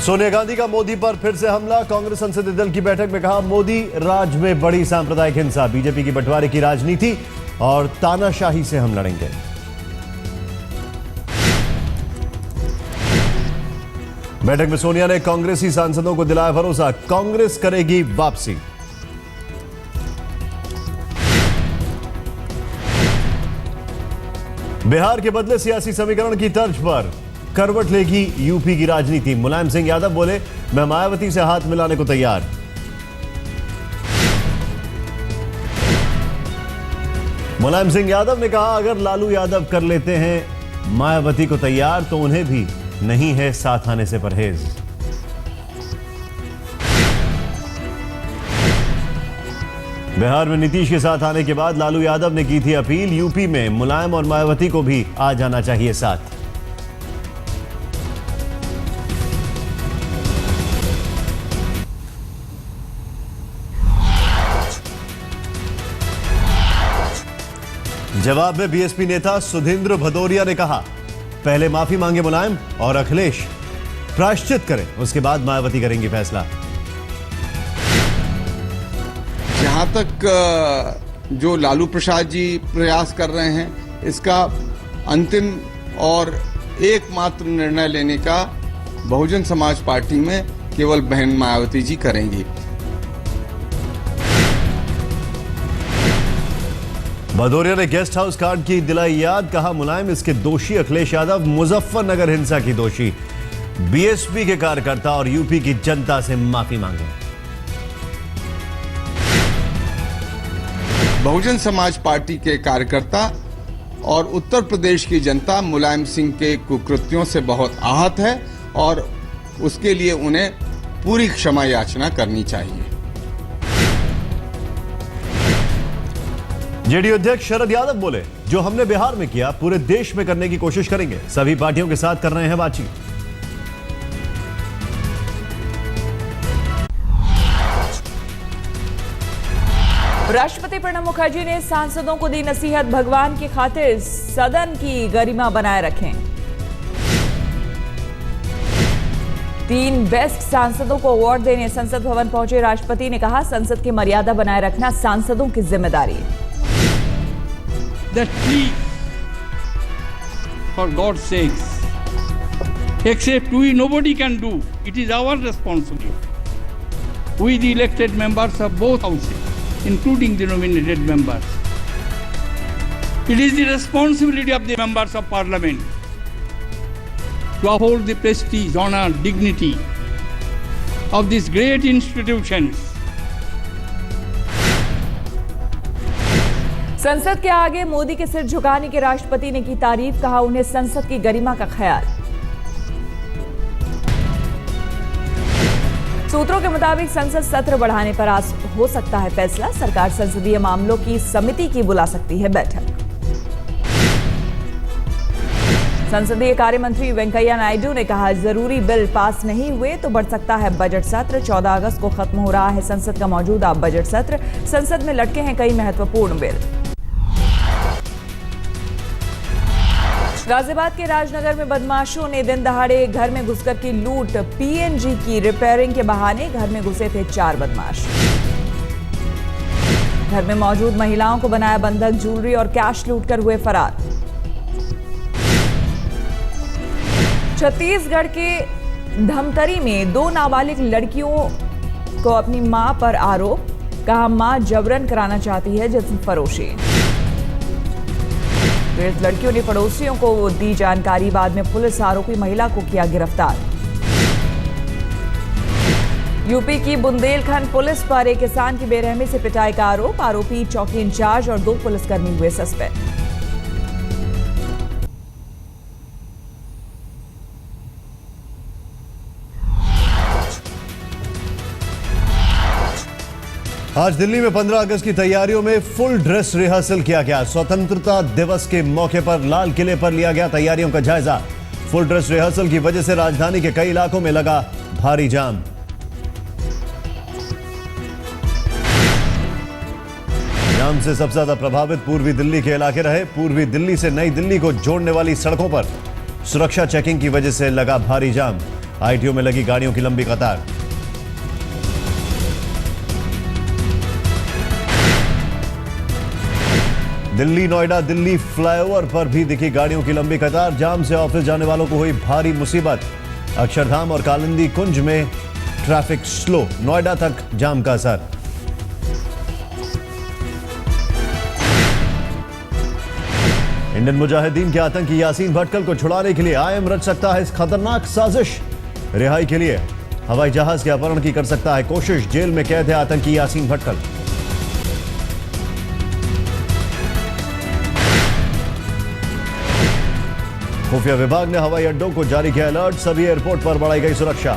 सोनिया गांधी का मोदी पर फिर से हमला। कांग्रेस संसदीय दल की बैठक में कहा, मोदी राज में बड़ी सांप्रदायिक हिंसा, बीजेपी की बंटवारे की राजनीति और तानाशाही से हम लड़ेंगे। बैठक में सोनिया ने कांग्रेसी सांसदों को दिलाया भरोसा, कांग्रेस करेगी वापसी। बिहार के बदले सियासी समीकरण की तर्ज पर करवट लेगी यूपी की राजनीति। मुलायम सिंह यादव बोले, मैं मायावती से हाथ मिलाने को तैयार। मुलायम सिंह यादव ने कहा, अगर लालू यादव कर लेते हैं मायावती को तैयार तो उन्हें भी नहीं है साथ आने से परहेज। बिहार में नीतीश के साथ आने के बाद लालू यादव ने की थी अपील, यूपी में मुलायम और मायावती को भी आ जाना चाहिए साथ। जवाब में बीएसपी नेता सुधींद्र भदौरिया ने कहा, पहले माफी मांगे मुलायम और अखिलेश, प्रायश्चित करें, उसके बाद मायावती करेंगी फैसला। जहां तक जो लालू प्रसाद जी प्रयास कर रहे हैं, इसका अंतिम और एकमात्र निर्णय लेने का बहुजन समाज पार्टी में केवल बहन मायावती जी करेंगी। भदौरिया ने गेस्ट हाउस कांड की दिलाई याद, कहा मुलायम इसके दोषी, अखिलेश यादव मुजफ्फरनगर हिंसा की दोषी, बीएसपी के कार्यकर्ता और यूपी की जनता से माफी मांगे। बहुजन समाज पार्टी के कार्यकर्ता और उत्तर प्रदेश की जनता मुलायम सिंह के कुकृत्यों से बहुत आहत है और उसके लिए उन्हें पूरी क्षमा याचना करनी चाहिए। जेडीयू अध्यक्ष शरद यादव बोले, जो हमने बिहार में किया पूरे देश में करने की कोशिश करेंगे, सभी पार्टियों के साथ कर रहे हैं बातचीत। राष्ट्रपति प्रणब मुखर्जी ने सांसदों को दी नसीहत, भगवान की खातिर सदन की गरिमा बनाए रखें। 3 बेस्ट सांसदों को अवार्ड देने संसद भवन पहुंचे राष्ट्रपति ने कहा, संसद की मर्यादा बनाए रखना सांसदों की जिम्मेदारी। That please, for God's sakes, except we, nobody can do. It is our responsibility. We, the elected members of both houses, including the nominated members. It is the responsibility of the members of parliament to uphold the prestige, honor, dignity of these great institutions. संसद के आगे मोदी के सिर झुकाने के राष्ट्रपति ने की तारीफ, कहा उन्हें संसद की गरिमा का ख्याल। सूत्रों के मुताबिक संसद सत्र बढ़ाने पर आज हो सकता है फैसला, सरकार संसदीय मामलों की समिति की बुला सकती है बैठक। संसदीय कार्य मंत्री वेंकैया नायडू ने कहा, जरूरी बिल पास नहीं हुए तो बढ़ सकता है बजट सत्र। 14 अगस्त को खत्म हो रहा है संसद का मौजूदा बजट सत्र, संसद में लटके हैं कई महत्वपूर्ण बिल। गाजियाबाद के राजनगर में बदमाशों ने दिन दहाड़े घर में घुसकर की लूट, पीएनजी की रिपेयरिंग के बहाने घर में घुसे थे 4 बदमाश। घर में मौजूद महिलाओं को बनाया बंधक, ज्वेलरी और कैश लूटकर हुए फरार। छत्तीसगढ़ के धमतरी में 2 नाबालिग लड़कियों को अपनी मां पर आरोप, कहा मां जबरन कराना चाहती है जिस्म फरोशी। पीड़ित लड़कियों ने पड़ोसियों को दी जानकारी, बाद में पुलिस आरोपी महिला को किया गिरफ्तार। यूपी की बुंदेलखंड पुलिस पर एक किसान की बेरहमी से पिटाई का आरोप, आरोपी चौकी इंचार्ज और 2 पुलिसकर्मी हुए सस्पेंड। आज दिल्ली में 15 अगस्त की तैयारियों में फुल ड्रेस रिहर्सल किया गया। स्वतंत्रता दिवस के मौके पर लाल किले पर लिया गया तैयारियों का जायजा। फुल ड्रेस रिहर्सल की वजह से राजधानी के कई इलाकों में लगा भारी जाम। जाम से सबसे ज्यादा प्रभावित पूर्वी दिल्ली के इलाके रहे। पूर्वी दिल्ली से नई दिल्ली को जोड़ने वाली सड़कों पर सुरक्षा चेकिंग की वजह से लगा भारी जाम। आईटीओ में लगी गाड़ियों की लंबी कतार। दिल्ली नोएडा दिल्ली फ्लाईओवर पर भी दिखी गाड़ियों की लंबी कतार। जाम से ऑफिस जाने वालों को हुई भारी मुसीबत। अक्षरधाम और कालिंदी कुंज में ट्रैफिक स्लो, नोएडा तक जाम का असर। इंडियन मुजाहिदीन के आतंकी यासीन भटकल को छुड़ाने के लिए आईएम रच सकता है इस खतरनाक साजिश। रिहाई के लिए हवाई जहाज के अपहरण की कर सकता है कोशिश। जेल में कैद है आतंकी यासीन भटकल। खुफिया विभाग ने हवाई अड्डों को जारी किया अलर्ट। सभी एयरपोर्ट पर बढ़ाई गई सुरक्षा।